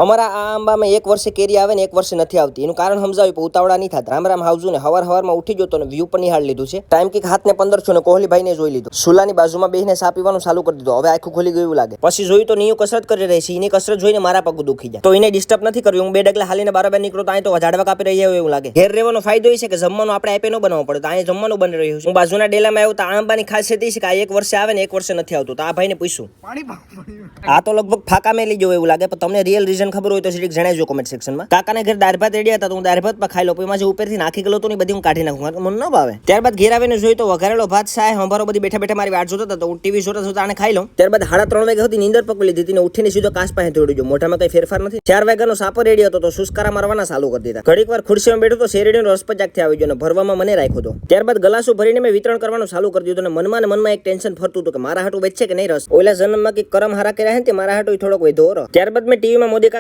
અમારા આ આંબામાં એક વર્ષે કેરી આવે ને એક વર્ષે નથી આવતી. એનું કારણ સમજાવ્યું પણ ઉતાવળા નહીં થતા. રામ રામ હાવજુ ને હવારમાં ઉઠી ગયો તો ને વ્યૂ પણ નિહાળ લીધું છે. ટાઈમ કિક હાથ ને 1500 ને કોહલીભાઈ ને જોઈ લીધું. સુલાની બાજુમાં બેહીને સા પીવાનું ચાલુ કરી દીધું. હવે આખું ખોલી ગયું લાગે. પછી જોયું તો નીયુ કસરત કરી રહી છે. એની કસરત જોઈને મારા પગ દુખી જાય. તો એને ડિસ્ટર્બ નથી કરવી. હું બે ડગલા હાલીને બરાબર નીકળો તો અહીં તો ઝાડવા કાપી રહી હોય એવું લાગે. ઘેર રહેવાનો ફાયદો એ છે કે જમવાનું આપણે આપે ન બનાવવું પડે. તો અહીંયા જમવાનું બની રહ્યું છે. હું બાજુના ડેલામાં આવ્યો તો આંબાની ખાસિયત એ છે કે આ એક વર્ષે આવે ને એક વર્ષે નથી આવતું. તો આ ભાઈને પૂછ્યું. આ તો લગભગ ફાકા મેલી જેવું એવું લાગે. પણ તમને રિયલ રીઝન ખબર હોય તો જણાવજો કોમેન્ટ સેક્શનમાં. કાકાને ઘેર દાળ ભાત રેડી હતા તો હું દાળ ભાત પર ખાઈ લો. પછી જે ઉપરથી નાખી ગયો તો ને બધી હું કાઢી નાખું. મને ન ભાવે. ત્યારબાદ ઘેર આવીને જોઈ તો વઘારેલો ભાત સાય હંભારો બધી બેઠા બેઠા મારી વાટ જોતા હતા. તો હું ટીવી જોતા આને ખાઈ લઉં. ત્યારબાદ 3:30 વાગે સુધી નીંદર પકડી લીધી હતી ને ઉઠીને સીધો કાચ પાસે દોડી ગયો. મોઢામાં કઈ ફેરફાર નથી. 4 વાગ્યાનો સાપો રેડી હતો તો સુસ્કારા મારવાના ચાલુ કરી દીધા. ઘડીક વાર ખુરશીમાં બેઠો તો શેરડીનો રસ પચાકથી આવી ગયો ને ભરવામાં મને રાખ્યો હતો. ત્યારબાદ ગલાસો ભરીને મેં વિતરણ કરવાનું ચાલુ કરી દીધું અને મનમાં એક ટેન્શન ફરતું હતું કે મારા હાટું બેચશે કે નહીં રસ. ઓલા જન્મમાં કે કરમ હારા કર્યા હે તે મારા હાટું થોડોક વધો. ત્યારબાદ મેં ટીવીમાં મોદી